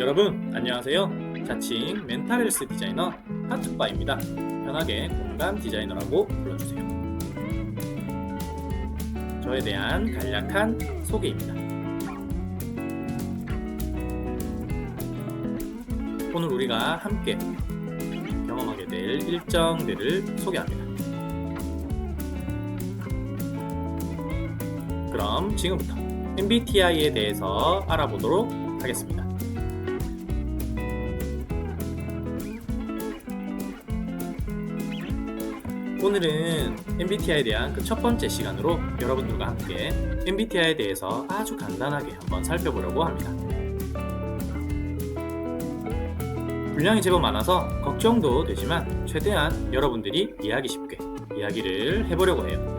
여러분 안녕하세요. 자칭 멘탈 헬스 디자이너 하투바입니다. 편하게 공감 디자이너라고 불러주세요. 저에 대한 간략한 소개입니다. 오늘 우리가 함께 경험하게 될 일정들을 소개합니다. 그럼 지금부터 MBTI에 대해서 알아보도록 하겠습니다. 오늘은 MBTI에 대한 그 첫 번째 시간으로 여러분들과 함께 MBTI에 대해서 아주 간단하게 한번 살펴보려고 합니다. 분량이 제법 많아서 걱정도 되지만 최대한 여러분들이 이해하기 쉽게 이야기를 해보려고 해요.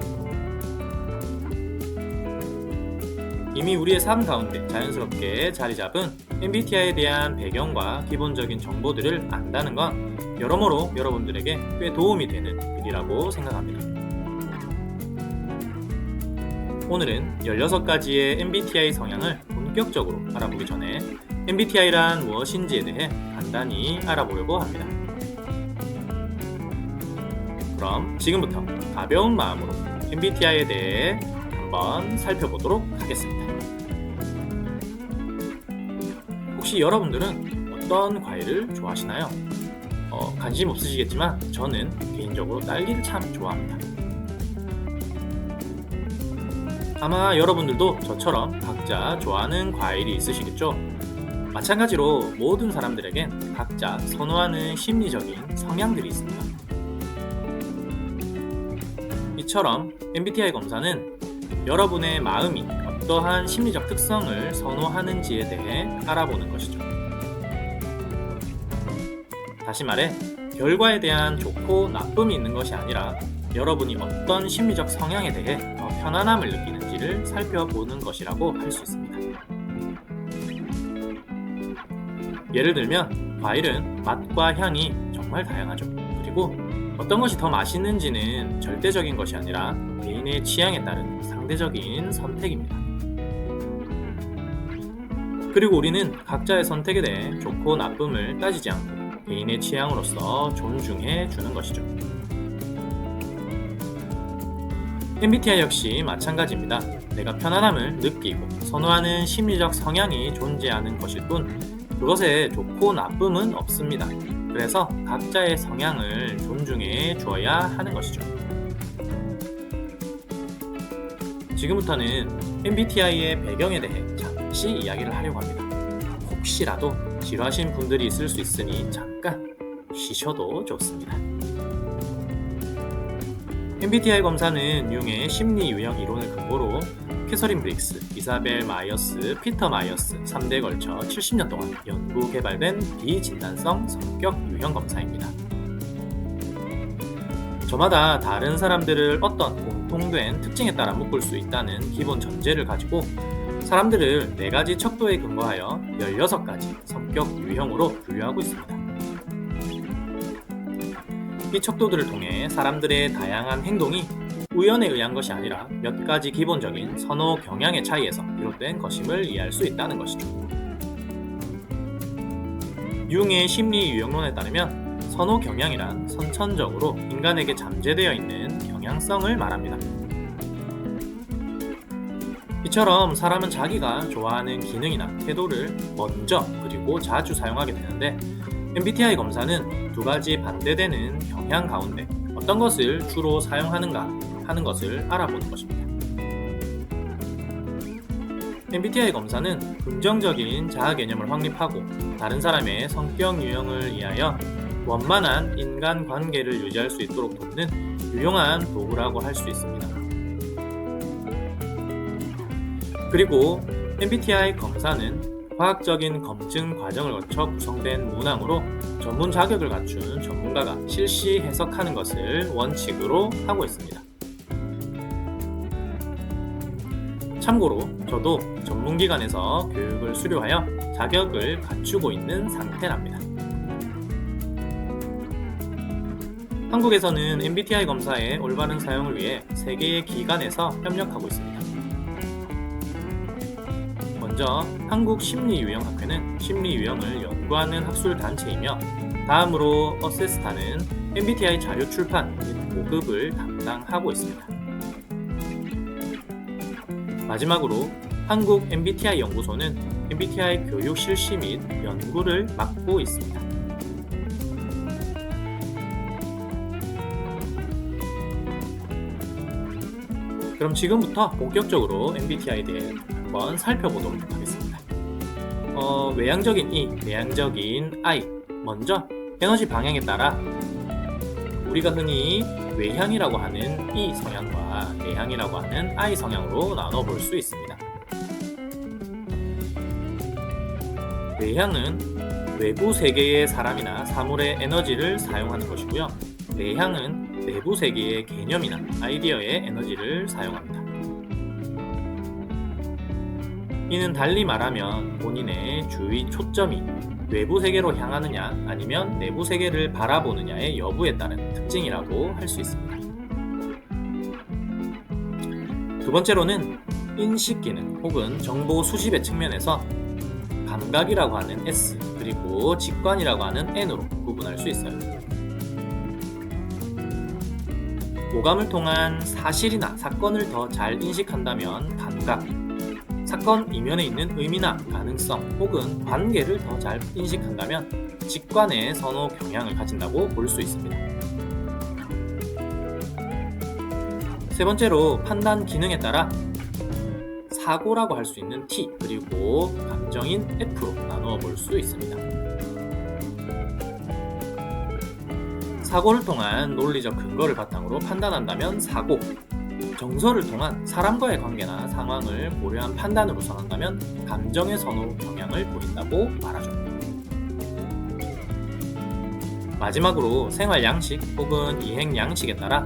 이미 우리의 삶 가운데 자연스럽게 자리 잡은 MBTI에 대한 배경과 기본적인 정보들을 안다는 건 여러모로 여러분들에게 꽤 도움이 되는 일이라고 생각합니다. 오늘은 16가지의 MBTI 성향을 본격적으로 알아보기 전에 MBTI란 무엇인지에 대해 간단히 알아보려고 합니다. 그럼 지금부터 가벼운 마음으로 MBTI에 대해 한번 살펴보도록 하겠습니다. 혹시 여러분들은 어떤 과일을 좋아하시나요? 관심 없으시겠지만 저는 개인적으로 딸기를 참 좋아합니다. 아마 여러분들도 저처럼 각자 좋아하는 과일이 있으시겠죠? 마찬가지로 모든 사람들에겐 각자 선호하는 심리적인 성향들이 있습니다. 이처럼 MBTI 검사는 여러분의 마음이 어떠한 심리적 특성을 선호하는지에 대해 알아보는 것이죠. 다시 말해, 결과에 대한 좋고 나쁨이 있는 것이 아니라 여러분이 어떤 심리적 성향에 대해 더 편안함을 느끼는지를 살펴보는 것이라고 할 수 있습니다. 예를 들면 과일은 맛과 향이 정말 다양하죠. 그리고 어떤 것이 더 맛있는지는 절대적인 것이 아니라 개인의 취향에 따른 상대적인 선택입니다. 그리고 우리는 각자의 선택에 대해 좋고 나쁨을 따지지 않고 개인의 취향으로서 존중해 주는 것이죠. MBTI 역시 마찬가지입니다. 내가 편안함을 느끼고 선호하는 심리적 성향이 존재하는 것일 뿐 그것에 좋고 나쁨은 없습니다. 그래서 각자의 성향을 존중해 주어야 하는 것이죠. 지금부터는 MBTI의 배경에 대해 잠시 이야기를 하려고 합니다. 혹시라도 지루하신 분들이 있을 수 있으니 잠깐 쉬셔도 좋습니다. MBTI 검사는 융의 심리 유형 이론을 근거로 캐서린 브릭스, 이사벨 마이어스, 피터 마이어스 3대에 걸쳐 70년 동안 연구 개발된 비진단성 성격 유형 검사입니다. 저마다 다른 사람들을 어떤 공통된 특징에 따라 묶을 수 있다는 기본 전제를 가지고 사람들을 4가지 척도에 근거하여 16가지 성격 유형으로 분류하고 있습니다. 이 척도들을 통해 사람들의 다양한 행동이 우연에 의한 것이 아니라 몇 가지 기본적인 선호 경향의 차이에서 비롯된 것임을 이해할 수 있다는 것이죠. 융의 심리 유형론에 따르면 선호 경향이란 선천적으로 인간에게 잠재되어 있는 경향성을 말합니다. 이처럼 사람은 자기가 좋아하는 기능이나 태도를 먼저 그리고 자주 사용하게 되는데 MBTI 검사는 2가지 반대되는 경향 가운데 어떤 것을 주로 사용하는가 하는 것을 알아보는 것입니다. MBTI 검사는 긍정적인 자아 개념을 확립하고 다른 사람의 성격 유형을 이해하여 원만한 인간관계를 유지할 수 있도록 돕는 유용한 도구라고 할 수 있습니다. 그리고 MBTI 검사는 과학적인 검증 과정을 거쳐 구성된 문항으로 전문 자격을 갖춘 전문가가 실시 해석하는 것을 원칙으로 하고 있습니다. 참고로 저도 전문기관에서 교육을 수료하여 자격을 갖추고 있는 상태랍니다. 한국에서는 MBTI 검사의 올바른 사용을 위해 3개의 기관에서 협력하고 있습니다. 먼저 한국심리유형학회는 심리유형을 연구하는 학술단체이며 다음으로 어세스타는 MBTI 자료 출판 및 보급을 담당하고 있습니다. 마지막으로 한국 MBTI 연구소는 MBTI 교육 실시 및 연구를 맡고 있습니다. 그럼 지금부터 본격적으로 MBTI에 대해 한번 살펴보도록 하겠습니다. 외향적인 E, 내향적인 I. 먼저 에너지 방향에 따라 우리가 흔히 외향이라고 하는 E 성향과 내향이라고 하는 I 성향으로 나눠볼 수 있습니다. 외향은 외부 세계의 사람이나 사물의 에너지를 사용하는 것이고요. 내향은 내부 세계의 개념이나 아이디어의 에너지를 사용합니다. 이는 달리 말하면 본인의 주의 초점이 외부 세계로 향하느냐 아니면 내부 세계를 바라보느냐의 여부에 따른 특징이라고 할 수 있습니다. 두 번째로는 인식 기능 혹은 정보 수집의 측면에서 감각이라고 하는 S 그리고 직관이라고 하는 N으로 구분할 수 있어요. 오감을 통한 사실이나 사건을 더 잘 인식한다면 감각, 사건 이면에 있는 의미나 가능성 혹은 관계를 더 잘 인식한다면 직관의 선호 경향을 가진다고 볼 수 있습니다. 세 번째로 판단 기능에 따라 사고라고 할 수 있는 T 그리고 감정인 F로 나누어 볼 수 있습니다. 사고를 통한 논리적 근거를 바탕으로 판단한다면 사고, 정서를 통한 사람과의 관계나 상황을 고려한 판단으로 선한다면 감정의 선호 경향을 보인다고 말하죠. 마지막으로 생활 양식 혹은 이행 양식에 따라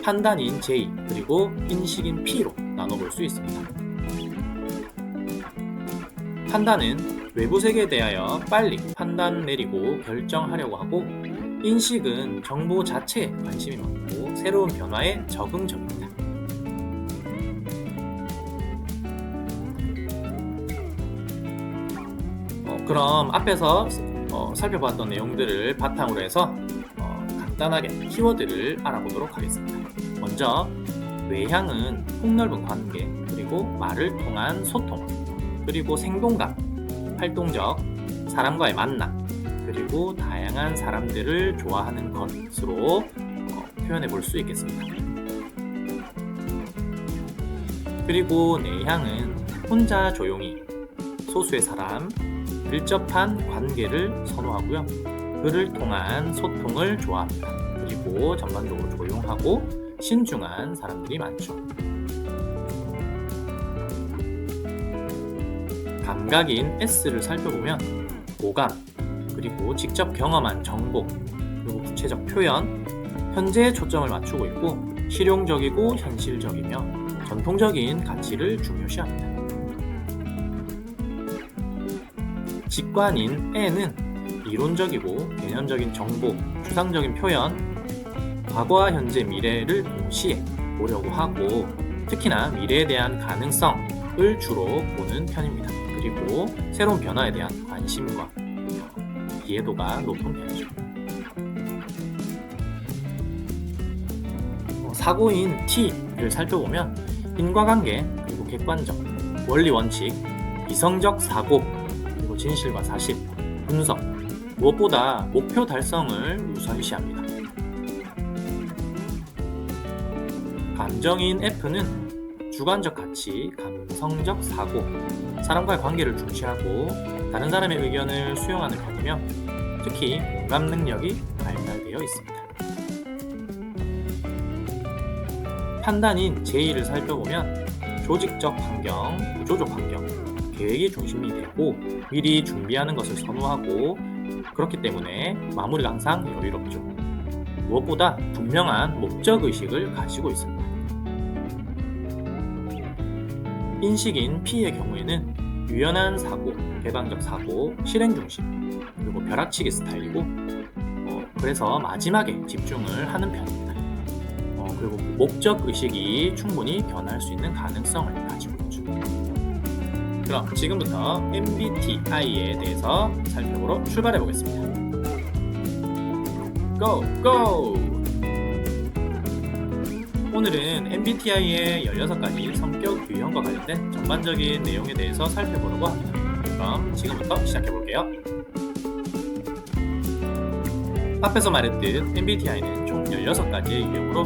판단인 J 그리고 인식인 P로 나눠볼 수 있습니다. 판단은 외부 세계에 대하여 빨리 판단 내리고 결정하려고 하고 인식은 정보 자체에 관심이 많고 새로운 변화에 적응적입니다. 그럼 앞에서 살펴봤던 내용들을 바탕으로 해서 간단하게 키워드를 알아보도록 하겠습니다. 먼저 외향은 폭넓은 관계, 그리고 말을 통한 소통, 그리고 생동감, 활동적, 사람과의 만남, 그리고 다양한 사람들을 좋아하는 것으로 표현해 볼 수 있겠습니다. 그리고 내향은 혼자 조용히, 소수의 사람, 밀접한 관계를 선호하고요. 그를 통한 소통을 좋아합니다. 그리고 전반적으로 조용하고 신중한 사람들이 많죠. 감각인 S를 살펴보면 오감, 그리고 직접 경험한 정보, 그리고 구체적 표현, 현재에 초점을 맞추고 있고 실용적이고 현실적이며 전통적인 가치를 중요시합니다. 직관인 N은 이론적이고 개념적인 정보, 추상적인 표현, 과거와 현재, 미래를 동시에 보려고 하고 특히나 미래에 대한 가능성을 주로 보는 편입니다. 그리고 새로운 변화에 대한 관심과 이해도가 높은 편이죠. 사고인 T를 살펴보면 인과관계, 그리고 객관적, 원리 원칙, 이성적 사고, 그리고 진실과 사실, 분석, 무엇보다 목표 달성을 우선시합니다. 감정인 F는 주관적 가치, 감성적 사고, 사람과의 관계를 중시하고 다른 사람의 의견을 수용하는 편이며 특히 공감 능력이 발달되어 있습니다. 판단인 J를 살펴보면 조직적 환경, 구조적 환경, 계획이 중심이 되고 미리 준비하는 것을 선호하고 그렇기 때문에 마무리가 항상 여유롭죠. 무엇보다 분명한 목적의식을 가지고 있습니다. 인식인 P의 경우에는 유연한 사고, 개방적 사고, 실행 중심, 그리고 벼락치기 스타일이고 그래서 마지막에 집중을 하는 편입니다. 그리고 목적의식이 충분히 변할 수 있는 가능성을 가지고 있죠. 그럼 지금부터 MBTI에 대해서 살펴보러 출발해 보겠습니다. 고! 고! 오늘은 MBTI의 16가지 성격 유형과 관련된 전반적인 내용에 대해서 살펴보려고 합니다. 그럼 지금부터 시작해 볼게요. 앞에서 말했듯 MBTI는 총 16가지의 유형으로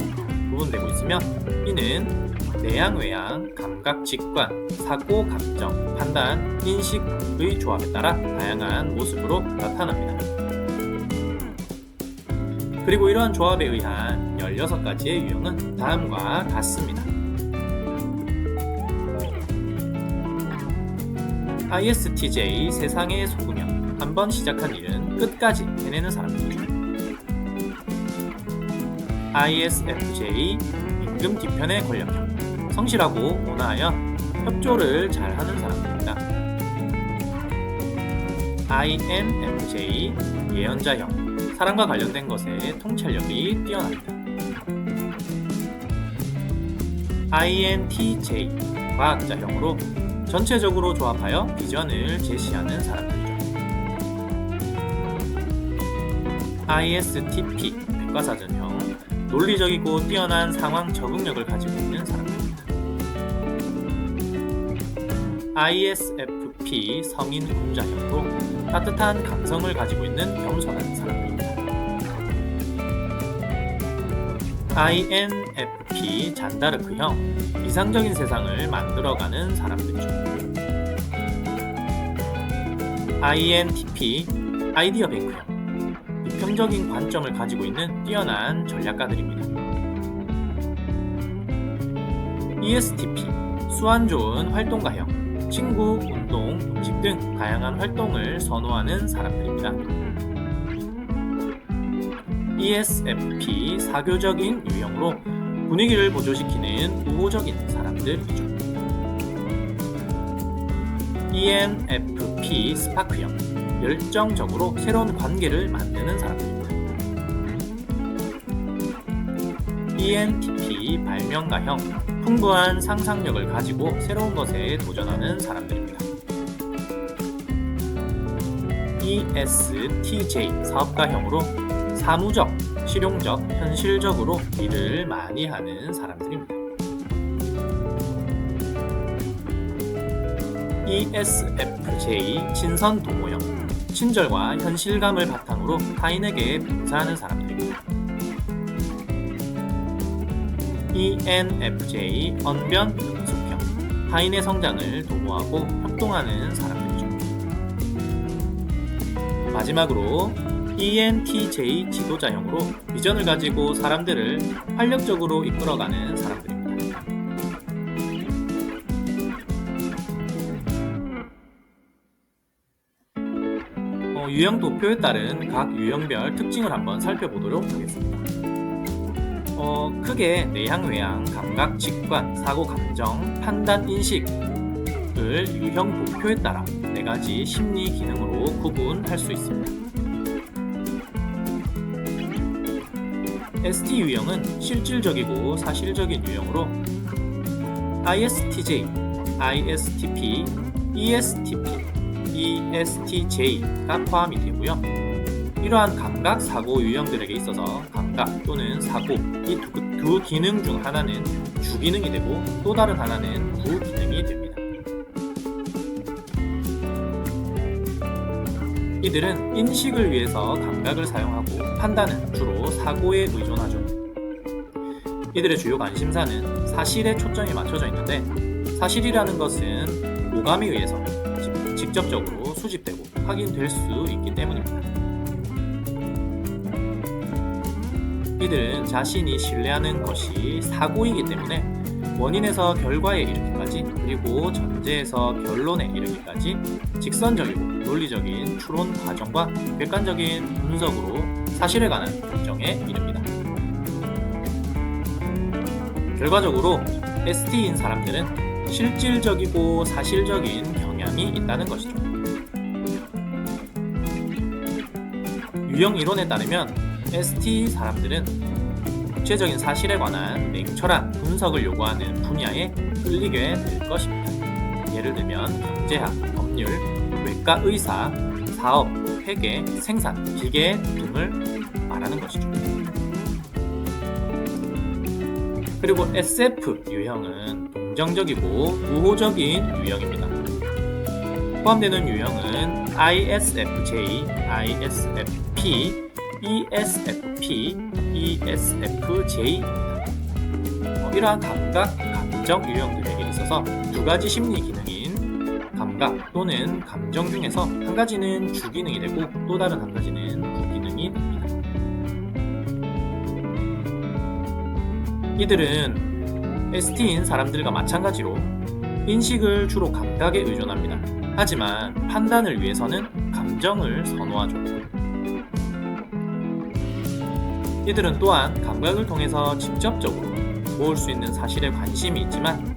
구분되고 있으며 이는 내향, 외향, 감각, 직관, 사고, 감정, 판단, 인식의 조합에 따라 다양한 모습으로 나타납니다. 그리고 이러한 조합에 의한 16가지의 유형은 다음과 같습니다. ISTJ 세상의 소금형, 한번 시작한 일은 끝까지 해내는 사람들이죠. ISFJ 임금 뒤편의 권력형, 성실하고 온화하여 협조를 잘하는 사람들입니다. INFJ 예언자형, 사랑과 관련된 것에 통찰력이 뛰어납니다. INTJ 과학자형으로 전체적으로 조합하여 비전을 제시하는 사람들이죠. ISTP 백과사전형, 논리적이고 뛰어난 상황 적응력을 가지고 있는 사람들입니다. ISFP 성인 군자형으로 따뜻한 감성을 가지고 있는 겸손한 사람들입니다. INFP 잔다르크형, 이상적인 세상을 만들어가는 사람들이죠. INTP 아이디어 뱅크형, 비평적인 관점을 가지고 있는 뛰어난 전략가들입니다. ESTP 수완 좋은 활동가형, 친구, 운동, 음식 등 다양한 활동을 선호하는 사람들입니다. ESFP 사교적인 유형으로 분위기를 보조시키는 우호적인 사람들이죠. ENFP 스파크형, 열정적으로 새로운 관계를 만드는 사람들입니다. ENTP 발명가형, 풍부한 상상력을 가지고 새로운 것에 도전하는 사람들입니다. ESTJ 사업가형으로 사무적, 실용적, 현실적으로 일을 많이 하는 사람들입니다. ESFJ 친선도모형, 친절과 현실감을 바탕으로 타인에게 봉사하는 사람들입니다. ENFJ 언변 능숙형, 타인의 성장을 도모하고 협동하는 사람들이죠. 마지막으로 ENTJ 지도자형으로 비전을 가지고 사람들을 활력적으로 이끌어가는 사람들입니다. 유형 도표에 따른 각 유형별 특징을 한번 살펴보도록 하겠습니다. 크게 내향, 외향, 감각, 직관, 사고, 감정, 판단, 인식을 유형 도표에 따라 4가지 심리 기능으로 구분할 수 있습니다. ST 유형은 실질적이고 사실적인 유형으로 ISTJ, ISTP, ESTP, ESTJ가 포함이 되고요. 이러한 감각, 사고 유형들에게 있어서 감각 또는 사고 이 두 기능 중 하나는 주기능이 되고 또 다른 하나는 부기능이 됩니다. 이들은 인식을 위해서 감각을 사용하고 판단은 주로 사고에 의존하죠. 이들의 주요 관심사는 사실에 초점이 맞춰져 있는데 사실이라는 것은 오감에 의해서 직접적으로 수집되고 확인될 수 있기 때문입니다. 이들은 자신이 신뢰하는 것이 사고이기 때문에 원인에서 결과에 이르기까지 그리고 전제에서 결론에 이르기까지 직선적이고 논리적인 추론 과정과 객관적인 분석으로 사실에 관한 결정에 이릅니다. 결과적으로 ST인 사람들은 실질적이고 사실적인 경향이 있다는 것이죠. 유형 이론에 따르면 ST 사람들은 구체적인 사실에 관한 냉철한 분석을 요구하는 분야에 끌리게 될 것입니다. 예를 들면 경제학, 법률, 외과 의사, 사업, 회계, 생산, 기계 등을 말하는 것이죠. 그리고 SF 유형은 동정적이고 우호적인 유형입니다. 포함되는 유형은 ISFJ, ISFP, ESFP, ESFJ입니다. 이러한 감각, 감정 유형들에게 있어서 두 가지 심리 기능인 감각 또는 감정 중에서 한 가지는 주기능이 되고 또 다른 한 가지는 부기능이 됩니다. 이들은 ST인 사람들과 마찬가지로 인식을 주로 감각에 의존합니다. 하지만 판단을 위해서는 감정을 선호하죠. 이들은 또한 감각을 통해서 직접적으로 모을 수 있는 사실에 관심이 있지만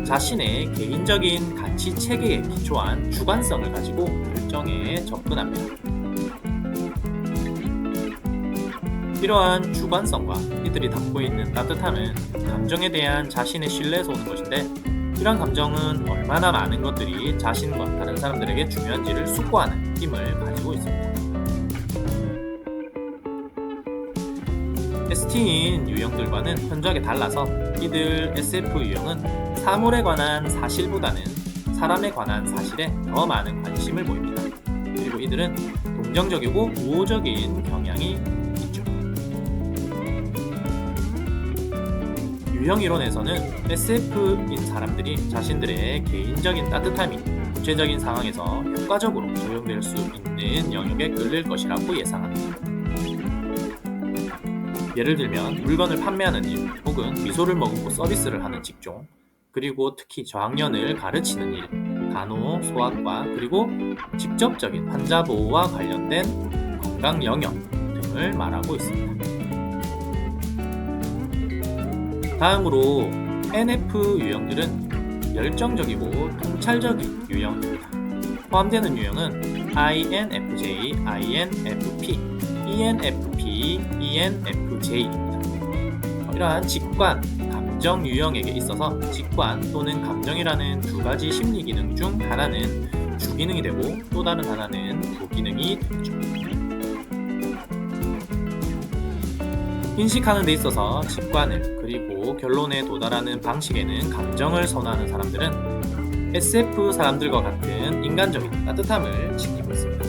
자신의 개인적인 가치 체계에 기초한 주관성을 가지고 결정에 접근합니다. 이러한 주관성과 이들이 담고 있는 따뜻함은 감정에 대한 자신의 신뢰에서 오는 것인데, 이러한 감정은 얼마나 많은 것들이 자신과 다른 사람들에게 중요한지를 숙고하는 힘을 가지고 있습니다. ST인 유형들과는 현저하게 달라서 이들 SF 유형은 사물에 관한 사실보다는 사람에 관한 사실에 더 많은 관심을 보입니다. 그리고 이들은 동정적이고 우호적인 경향이 있죠. 유형 이론에서는 SF인 사람들이 자신들의 개인적인 따뜻함이 구체적인 상황에서 효과적으로 적용될 수 있는 영역에 끌릴 것이라고 예상합니다. 예를 들면 물건을 판매하는 일, 혹은 미소를 머금고 서비스를 하는 직종, 그리고 특히 저학년을 가르치는 일, 간호, 소아과, 그리고 직접적인 환자 보호와 관련된 건강 영역 등을 말하고 있습니다. 다음으로 NF 유형들은 열정적이고 통찰적인 유형입니다. 포함되는 유형은 INFJ, INFP, ENFP, ENFJ입니다. 이러한 직관, 감정 유형에게 있어서 직관 또는 감정이라는 두 가지 심리 기능 중 하나는 주기능이 되고 또 다른 하나는 부기능이 되죠. 인식하는 데 있어서 직관을 그리고 결론에 도달하는 방식에는 감정을 선호하는 사람들은 SF 사람들과 같은 인간적인 따뜻함을 지니고 있습니다.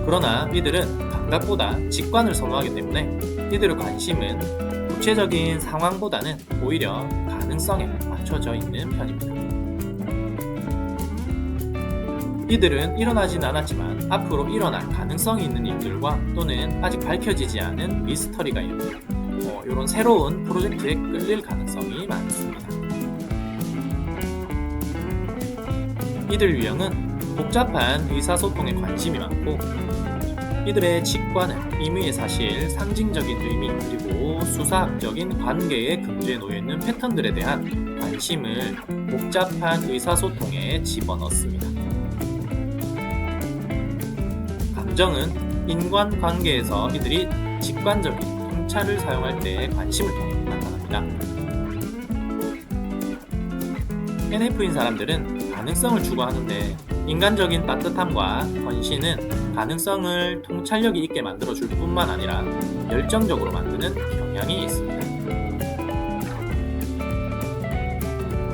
그러나 이들은 감각보다 직관을 선호하기 때문에 이들의 관심은 구체적인 상황보다는 오히려 가능성에 맞춰져 있는 편입니다. 이들은 일어나진 않았지만 앞으로 일어날 가능성이 있는 일들과 또는 아직 밝혀지지 않은 미스터리가 있는 이런 새로운 프로젝트에 끌릴 가능성이 많습니다. 이들 유형은 복잡한 의사소통에 관심이 많고 이들의 직관은 임의의 사실, 상징적인 의미, 그리고 수사학적인 관계의 근저에 놓여있는 패턴들에 대한 관심을 복잡한 의사소통에 집어넣습니다. 감정은 인간관계에서 이들이 직관적인 통찰을 사용할 때 관심을 통해 나타납니다. NF인 사람들은 가능성을 추구하는데 인간적인 따뜻함과 헌신은 가능성을 통찰력이 있게 만들어줄 뿐만 아니라 열정적으로 만드는 경향이 있습니다.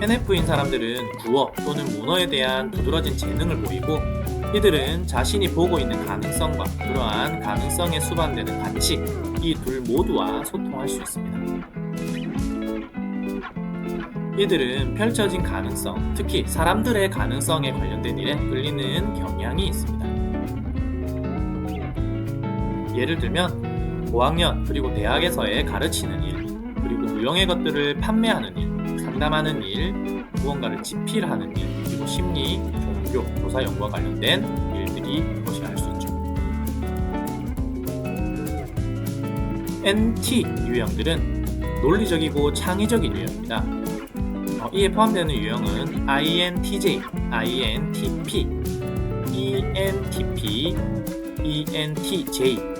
NF인 사람들은 구어 또는 문어에 대한 두드러진 재능을 보이고 이들은 자신이 보고 있는 가능성과 그러한 가능성에 수반되는 가치, 이 둘 모두와 소통할 수 있습니다. 이들은 펼쳐진 가능성, 특히 사람들의 가능성에 관련된 일에 끌리는 경향이 있습니다. 예를 들면 고학년 그리고 대학에서의 가르치는 일, 그리고 무형의 것들을 판매하는 일, 상담하는 일, 무언가를 집필하는 일, 그리고 심리, 종교, 교사 연구와 관련된 일들이 것이라 할 수 있죠. NT 유형들은 논리적이고 창의적인 유형입니다. 이에 포함되는 유형은 INTJ, INTP, ENTP, ENTJ입니다.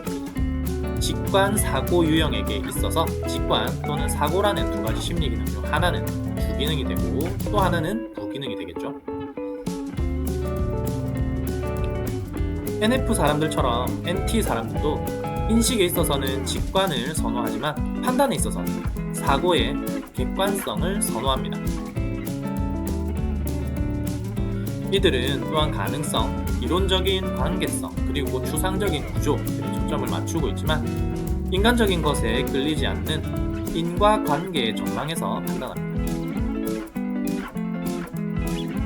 직관, 사고 유형에게 있어서 직관 또는 사고라는 두 가지 심리 기능 중 하나는 주기능이 되고 또 하나는 부기능이 되겠죠. NF 사람들처럼 NT 사람들도 인식에 있어서는 직관을 선호하지만 판단에 있어서는 사고의 객관성을 선호합니다. 이들은 또한 가능성, 이론적인 관계성, 그리고 추상적인 구조에 초점을 맞추고 있지만 인간적인 것에 끌리지 않는 인과관계의 전망에서 판단합니다.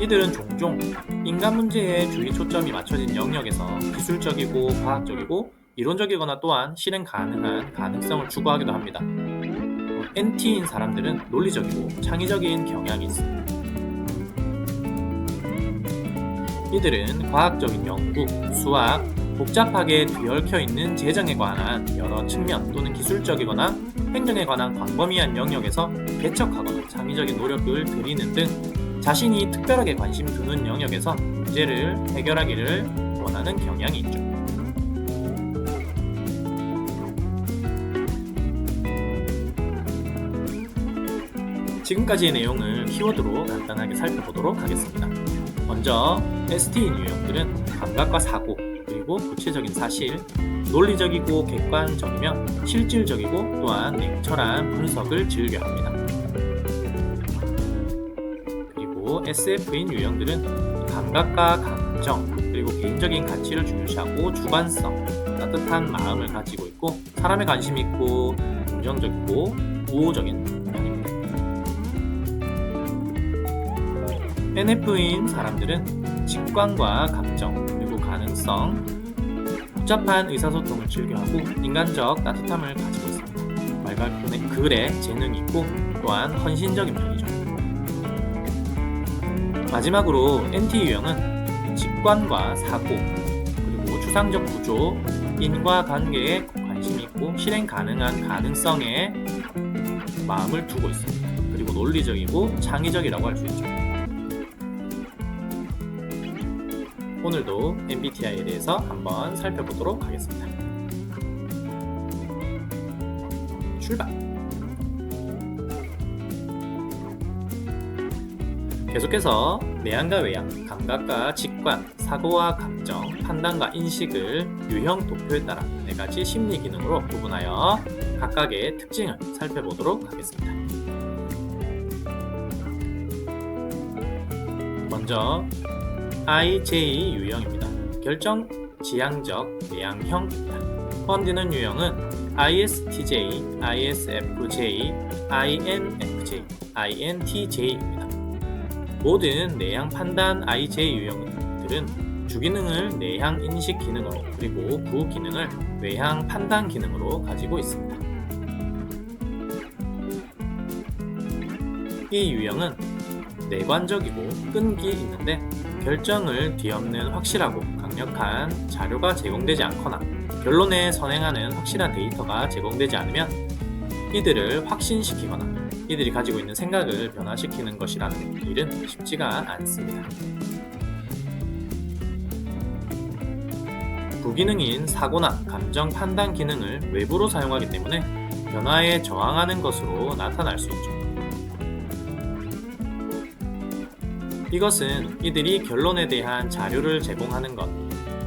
이들은 종종 인간 문제에 주의 초점이 맞춰진 영역에서 기술적이고 과학적이고 이론적이거나 또한 실행 가능한 가능성을 추구하기도 합니다. NT인 사람들은 논리적이고 창의적인 경향이 있습니다. 이들은 과학적인 연구, 수학, 복잡하게 뒤얽혀 있는 재정에 관한 여러 측면 또는 기술적이거나 행정에 관한 광범위한 영역에서 개척하거나 창의적인 노력을 들이는 등 자신이 특별하게 관심 두는 영역에서 문제를 해결하기를 원하는 경향이 있죠. 지금까지의 내용을 키워드로 간단하게 살펴보도록 하겠습니다. 먼저 ST인 유형들은 감각과 사고, 그리고 구체적인 사실, 논리적이고 객관적이며 실질적이고 또한 냉철한 분석을 즐겨합니다. 그리고 SF인 유형들은 감각과 감정, 그리고 개인적인 가치를 중요시하고 주관성, 따뜻한 마음을 가지고 있고 사람에 관심 있고 긍정적이고 우호적인 편입니다. NF인 사람들은 직관과 감정, 그리고 가능성, 복잡한 의사소통을 즐겨하고 인간적 따뜻함을 가지고 있습니다. 말과 글에 재능이 있고 또한 헌신적인 편이죠. 마지막으로 NT 유형은 직관과 사고, 그리고 추상적 구조, 인과관계에 관심이 있고 실행 가능한 가능성에 마음을 두고 있습니다. 그리고 논리적이고 창의적이라고 할 수 있죠. 오늘도 MBTI에 대해서 한번 살펴보도록 하겠습니다. 출발! 계속해서 내향과 외향, 감각과 직관, 사고와 감정, 판단과 인식을 유형 도표에 따라 4가지 심리 기능으로 구분하여 각각의 특징을 살펴보도록 하겠습니다. 먼저 IJ 유형입니다. 결정 지향적 내향형입니다. 포함되는 유형은 ISTJ, ISFJ, INFJ, INTJ입니다. 모든 내향 판단 IJ 유형들은 주기능을 내향 인식 기능으로 그리고 부기능을 외향 판단 기능으로 가지고 있습니다. 이 유형은 내관적이고 끈기 있는데 결정을 뒤엎는 확실하고 강력한 자료가 제공되지 않거나 결론에 선행하는 확실한 데이터가 제공되지 않으면 이들을 확신시키거나 이들이 가지고 있는 생각을 변화시키는 것이라는 일은 쉽지가 않습니다. 부기능인 사고나 감정 판단 기능을 외부로 사용하기 때문에 변화에 저항하는 것으로 나타날 수 있죠. 이것은 이들이 결론에 대한 자료를 제공하는 것,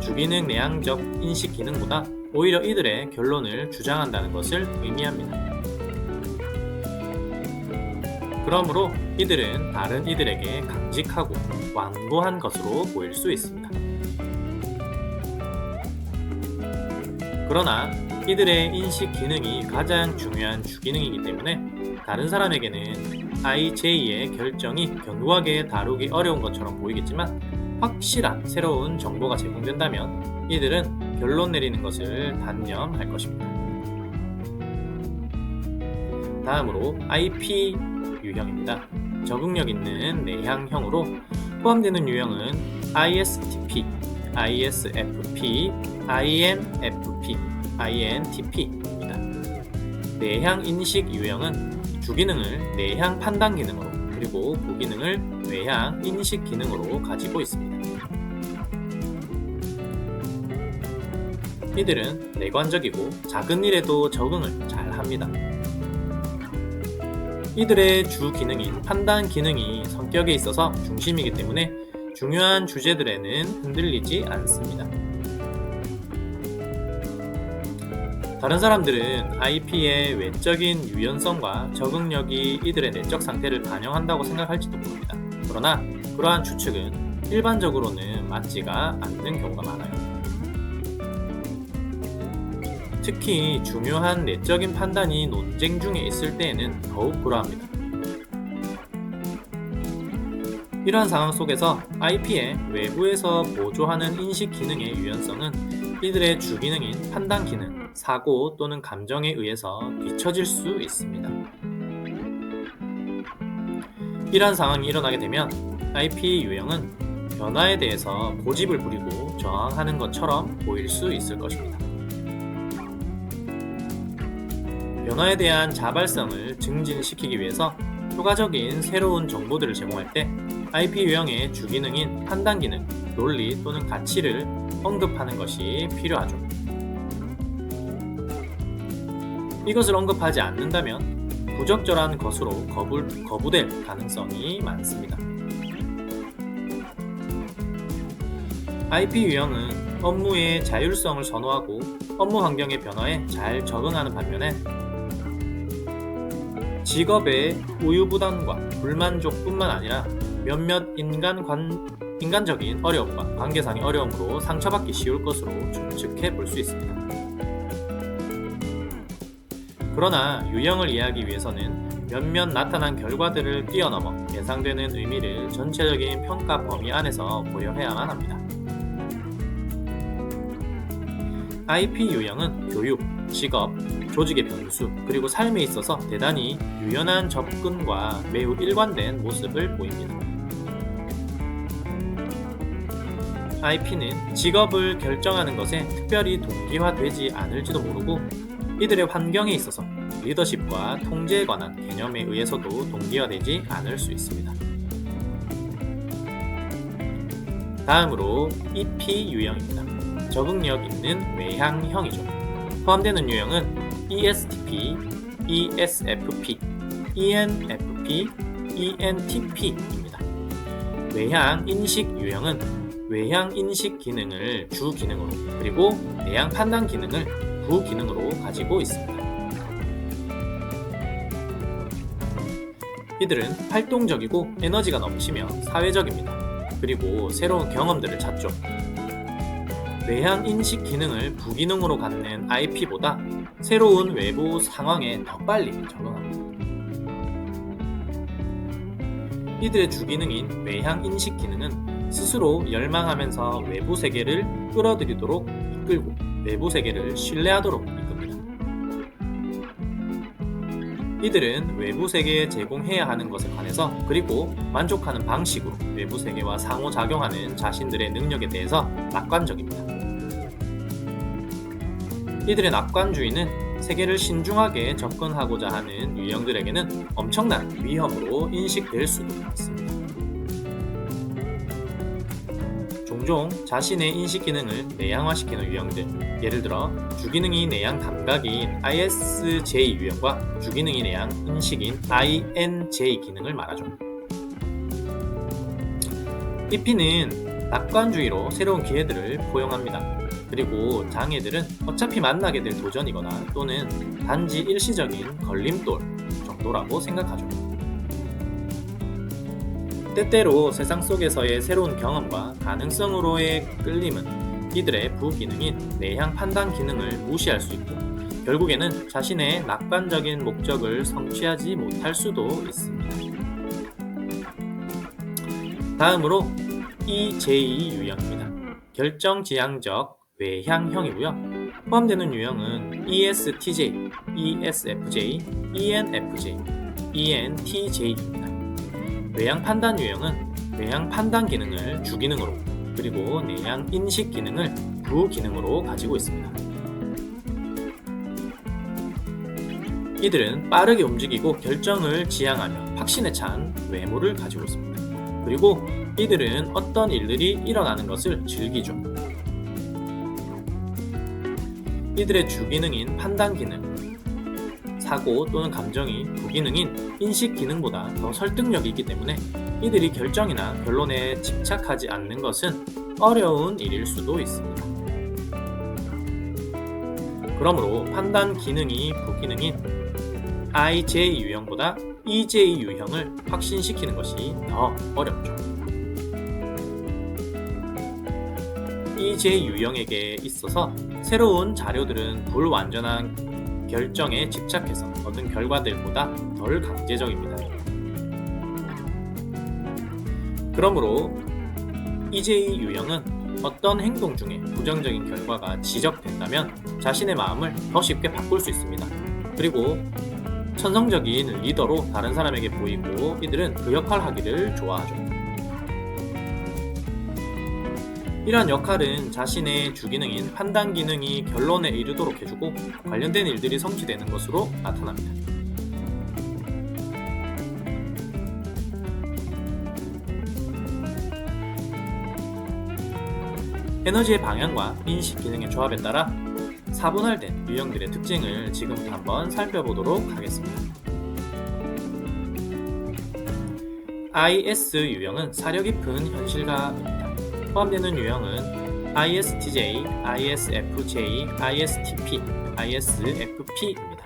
주기능 내향적 인식 기능보다 오히려 이들의 결론을 주장한다는 것을 의미합니다. 그러므로 이들은 다른 이들에게 강직하고 완고한 것으로 보일 수 있습니다. 그러나 이들의 인식 기능이 가장 중요한 주기능이기 때문에 다른 사람에게는 IJ의 결정이 견고하게 다루기 어려운 것처럼 보이겠지만 확실한 새로운 정보가 제공된다면 이들은 결론 내리는 것을 단념할 것입니다. 다음으로 IP 유형입니다. 적응력 있는 내향형으로 포함되는 유형은 ISTP, ISFP, INFP, INTP입니다. 내향 인식 유형은 주기능을 내향 판단 기능으로 그리고 부기능을 외향 인식 기능으로 가지고 있습니다. 이들은 내관적이고 작은 일에도 적응을 잘 합니다. 이들의 주 기능인 판단 기능이 성격에 있어서 중심이기 때문에 중요한 주제들에는 흔들리지 않습니다. 다른 사람들은 IP의 외적인 유연성과 적응력이 이들의 내적 상태를 반영한다고 생각할지도 모릅니다. 그러나 그러한 추측은 일반적으로는 맞지가 않는 경우가 많아요. 특히 중요한 내적인 판단이 논쟁 중에 있을 때에는 더욱 그러합니다. 이러한 상황 속에서 IP의 외부에서 보조하는 인식 기능의 유연성은 이들의 주기능인 판단 기능, 사고 또는 감정에 의해서 뒤처질 수 있습니다. 이러한 상황이 일어나게 되면 IP 유형은 변화에 대해서 고집을 부리고 저항하는 것처럼 보일 수 있을 것입니다. 변화에 대한 자발성을 증진시키기 위해서 효과적인 새로운 정보들을 제공할 때 IP 유형의 주기능인 판단 기능, 논리 또는 가치를 언급하는 것이 필요하죠. 이것을 언급하지 않는다면 부적절한 것으로 거부될 가능성이 많습니다. IP 유형은 업무의 자율성을 선호하고 업무 환경의 변화에 잘 적응하는 반면에 직업의 우유부단과 불만족뿐만 아니라 몇몇 인간적인 어려움과 관계상의 어려움으로 상처받기 쉬울 것으로 추측해 볼 수 있습니다. 그러나 유형을 이해하기 위해서는 몇몇 나타난 결과들을 뛰어넘어 예상되는 의미를 전체적인 평가 범위 안에서 고려해야만 합니다. IP 유형은 교육, 직업, 조직의 변수, 그리고 삶에 있어서 대단히 유연한 접근과 매우 일관된 모습을 보입니다. IP는 직업을 결정하는 것에 특별히 동기화되지 않을지도 모르고 이들의 환경에 있어서 리더십과 통제에 관한 개념에 의해서도 동기화되지 않을 수 있습니다. 다음으로 EP 유형입니다. 적응력 있는 외향형이죠. 포함되는 유형은 ESTP, ESFP, ENFP, ENTP입니다. 외향 인식 유형은 외향 인식 기능을 주 기능으로 그리고 내향 판단 기능을 부 기능으로 가지고 있습니다. 이들은 활동적이고 에너지가 넘치며 사회적입니다. 그리고 새로운 경험들을 찾죠. 외향 인식 기능을 부기능으로 갖는 IP보다 새로운 외부 상황에 더 빨리 적응합니다. 이들의 주기능인 외향 인식 기능은 스스로 열망하면서 외부 세계를 끌어들이도록 이끌고 외부 세계를 신뢰하도록 이끕니다. 이들은 외부 세계에 제공해야 하는 것에 관해서 그리고 만족하는 방식으로 외부 세계와 상호작용하는 자신들의 능력에 대해서 낙관적입니다. 이들의 낙관주의는 세계를 신중하게 접근하고자 하는 유형들에게는 엄청난 위험으로 인식될 수도 있습니다. 종종 자신의 인식 기능을 내향화시키는 유형들, 예를 들어 주기능이 내향 감각인 ISJ 유형과 주기능이 내향 인식인 INJ 기능을 말하죠. EP는 낙관주의로 새로운 기회들을 포용합니다. 그리고 장애들은 어차피 만나게 될 도전이거나 또는 단지 일시적인 걸림돌 정도라고 생각하죠. 때때로 세상 속에서의 새로운 경험과 가능성으로의 끌림은 이들의 부기능인 내향 판단 기능을 무시할 수 있고 결국에는 자신의 낙관적인 목적을 성취하지 못할 수도 있습니다. 다음으로 EJ 유형입니다. 결정지향적 외향형이고요. 포함되는 유형은 ESTJ, ESFJ, ENFJ, ENTJ입니다. 외향 판단 유형은 외향 판단 기능을 주기능으로 그리고 내향 인식 기능을 부기능으로 가지고 있습니다. 이들은 빠르게 움직이고 결정을 지향하며 확신에 찬 외모를 가지고 있습니다. 그리고 이들은 어떤 일들이 일어나는 것을 즐기죠. 이들의 주기능인 판단 기능, 사고 또는 감정이 부기능인 인식 기능보다 더 설득력이 있기 때문에 이들이 결정이나 결론에 집착하지 않는 것은 어려운 일일 수도 있습니다. 그러므로 판단 기능이 부기능인 IJ 유형보다 EJ 유형을 확신시키는 것이 더 어렵죠. EJ 유형에게 있어서 새로운 자료들은 불완전한 결정에 집착해서 얻은 결과들보다 덜 강제적입니다. 그러므로 EJ 유형은 어떤 행동 중에 부정적인 결과가 지적된다면 자신의 마음을 더 쉽게 바꿀 수 있습니다. 그리고 천성적인 리더로 다른 사람에게 보이고 이들은 그 역할 하기를 좋아하죠. 이러한 역할은 자신의 주기능인 판단 기능이 결론에 이르도록 해주고 관련된 일들이 성취되는 것으로 나타납니다. 에너지의 방향과 인식 기능의 조합에 따라 사분할된 유형들의 특징을 지금부터 한번 살펴보도록 하겠습니다. IS 유형은 사려 깊은 현실가입니다. 포함되는 유형은 ISTJ, ISFJ, ISTP, ISFP입니다.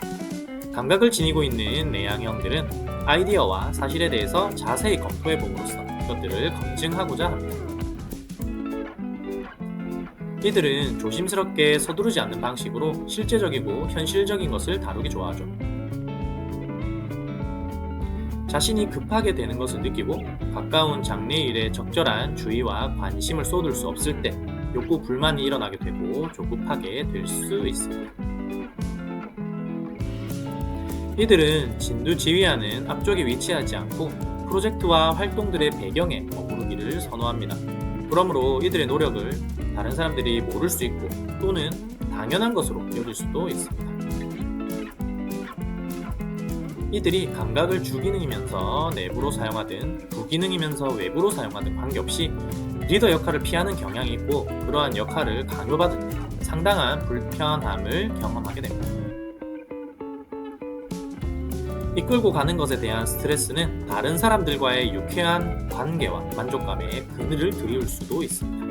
감각을 지니고 있는 내향형들은 아이디어와 사실에 대해서 자세히 검토해 봄으로써 이것들을 검증하고자 합니다. 이들은 조심스럽게 서두르지 않는 방식으로 실제적이고 현실적인 것을 다루기 좋아하죠. 자신이 급하게 되는 것을 느끼고 가까운 장래 일에 적절한 주의와 관심을 쏟을 수 없을 때 욕구 불만이 일어나게 되고 조급하게 될 수 있습니다. 이들은 진두지휘하는 앞쪽에 위치하지 않고 프로젝트와 활동들의 배경에 머무르기를 선호합니다. 그러므로 이들의 노력을 다른 사람들이 모를 수 있고 또는 당연한 것으로 여길 수도 있습니다. 이들이 감각을 주기능이면서 내부로 사용하든 부기능이면서 외부로 사용하든 관계없이 리더 역할을 피하는 경향이 있고 그러한 역할을 강요받을 때 상당한 불편함을 경험하게 됩니다. 이끌고 가는 것에 대한 스트레스는 다른 사람들과의 유쾌한 관계와 만족감에 그늘을 들이울 수도 있습니다.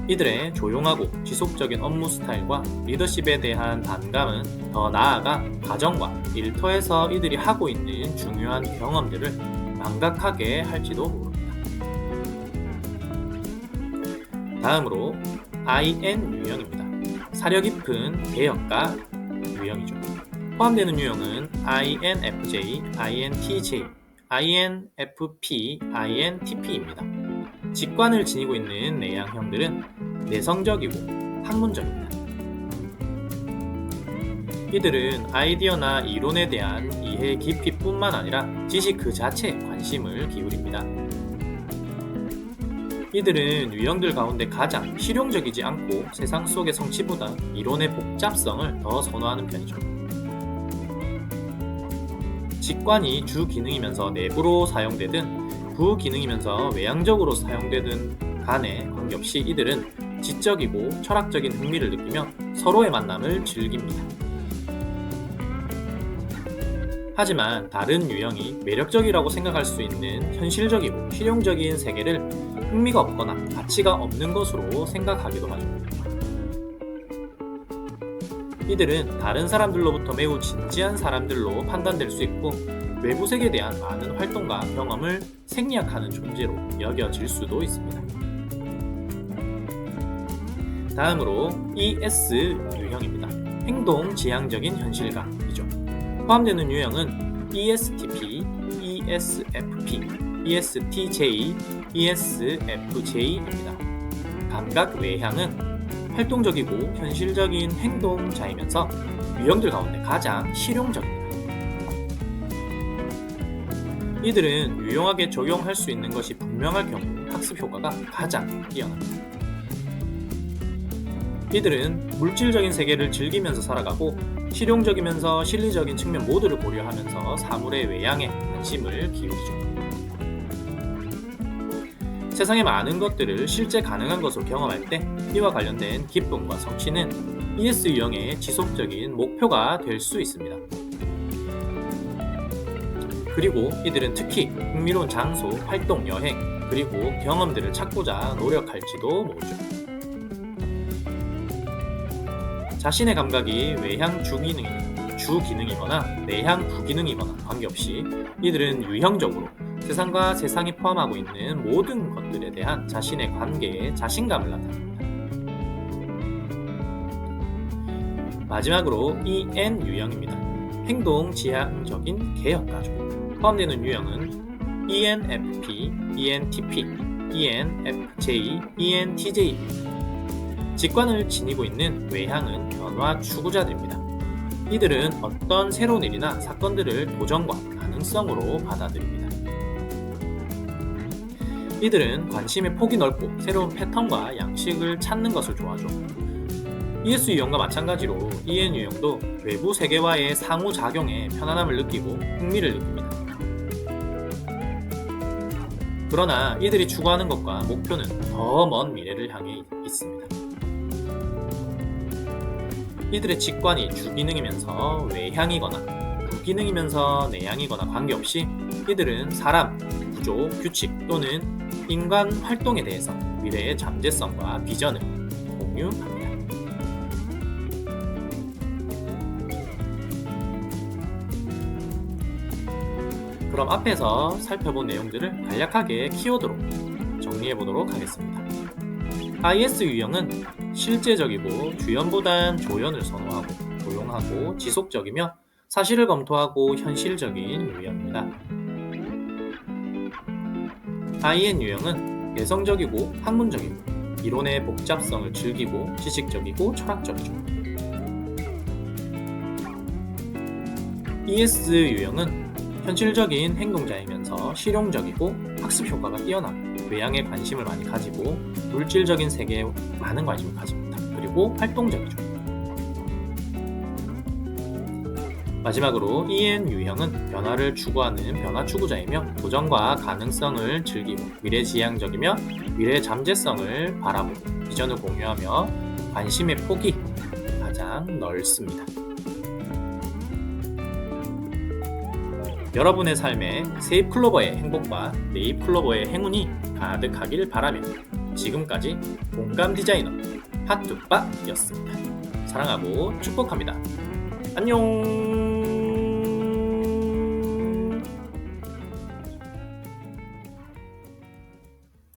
이들의 조용하고 지속적인 업무 스타일과 리더십에 대한 반감은 더 나아가 가정과 일터에서 이들이 하고 있는 중요한 경험들을 망각하게 할지도 모릅니다. 다음으로 IN 유형입니다. 사려 깊은 개혁가 유형이죠. 포함되는 유형은 INFJ, INTJ, INFP, INTP입니다. 직관을 지니고 있는 내향형들은 내성적이고 학문적입니다. 이들은 아이디어나 이론에 대한 이해 깊이뿐만 아니라 지식 그 자체에 관심을 기울입니다. 이들은 유형들 가운데 가장 실용적이지 않고 세상 속의 성취보다 이론의 복잡성을 더 선호하는 편이죠. 직관이 주 기능이면서 내부로 사용되든 부기능이면서 외향적으로 사용되든 간에 관계없이 이들은 지적이고 철학적인 흥미를 느끼며 서로의 만남을 즐깁니다. 하지만 다른 유형이 매력적이라고 생각할 수 있는 현실적이고 실용적인 세계를 흥미가 없거나 가치가 없는 것으로 생각하기도 하죠. 이들은 다른 사람들로부터 매우 진지한 사람들로 판단될 수 있고 외부 세계에 대한 많은 활동과 경험을 생략하는 존재로 여겨질 수도 있습니다. 다음으로 ES 유형입니다. 행동지향적인 현실가이죠. 포함되는 유형은 ESTP, ESFP, ESTJ, ESFJ입니다. 감각 외향은 활동적이고 현실적인 행동자이면서 유형들 가운데 가장 실용적입니다. 이들은 유용하게 적용할 수 있는 것이 분명할 경우 학습 효과가 가장 뛰어납니다. 이들은 물질적인 세계를 즐기면서 살아가고 실용적이면서 실리적인 측면 모두를 고려하면서 사물의 외양에 관심을 기울이죠. 세상의 많은 것들을 실제 가능한 것으로 경험할 때 이와 관련된 기쁨과 성취는 ES 유형의 지속적인 목표가 될 수 있습니다. 그리고 이들은 특히 흥미로운 장소, 활동, 여행, 그리고 경험들을 찾고자 노력할지도 모르죠. 자신의 감각이 외향 주기능이거나 내향 부기능이거나 관계없이 이들은 유형적으로 세상과 세상이 포함하고 있는 모든 것들에 대한 자신의 관계에 자신감을 나타냅니다. 마지막으로 EN 유형입니다. 행동 지향적인 개혁가족. 포함되는 유형은 ENFP, ENTP, ENFJ, ENTJ입니다. 직관을 지니고 있는 외향은 변화 추구자들입니다. 이들은 어떤 새로운 일이나 사건들을 도전과 가능성으로 받아들입니다. 이들은 관심의 폭이 넓고 새로운 패턴과 양식을 찾는 것을 좋아하죠. ES 유형과 마찬가지로 EN 유형도 외부 세계와의 상호작용에 편안함을 느끼고 흥미를 느낍니다. 그러나 이들이 추구하는 것과 목표는 더 먼 미래를 향해 있습니다. 이들의 직관이 주기능이면서 외향이거나 부기능이면서 내향이거나 관계없이 이들은 사람, 구조, 규칙 또는 인간 활동에 대해서 미래의 잠재성과 비전을 공유합니다. 그럼 앞에서 살펴본 내용들을 간략하게 키워드로 정리해보도록 하겠습니다. IS 유형은 실제적이고 주연보단 조연을 선호하고 조용하고 지속적이며 사실을 검토하고 현실적인 유형입니다. IN 유형은 개성적이고 학문적이고 이론의 복잡성을 즐기고 지식적이고 철학적이죠. ES 유형은 현실적인 행동자이면서 실용적이고 학습 효과가 뛰어나고 외향에 관심을 많이 가지고 물질적인 세계에 많은 관심을 가집니다. 그리고 활동적이죠. 마지막으로 EN 유형은 변화를 추구하는 변화 추구자이며 도전과 가능성을 즐기고 미래지향적이며 미래 잠재성을 바라보고 비전을 공유하며 관심의 폭이 가장 넓습니다. 여러분의 삶에 세잎 클로버의 행복과 네잎 클로버의 행운이 가득하길 바라며 지금까지 공감 디자이너 핫뚜빠였습니다. 사랑하고 축복합니다. 안녕.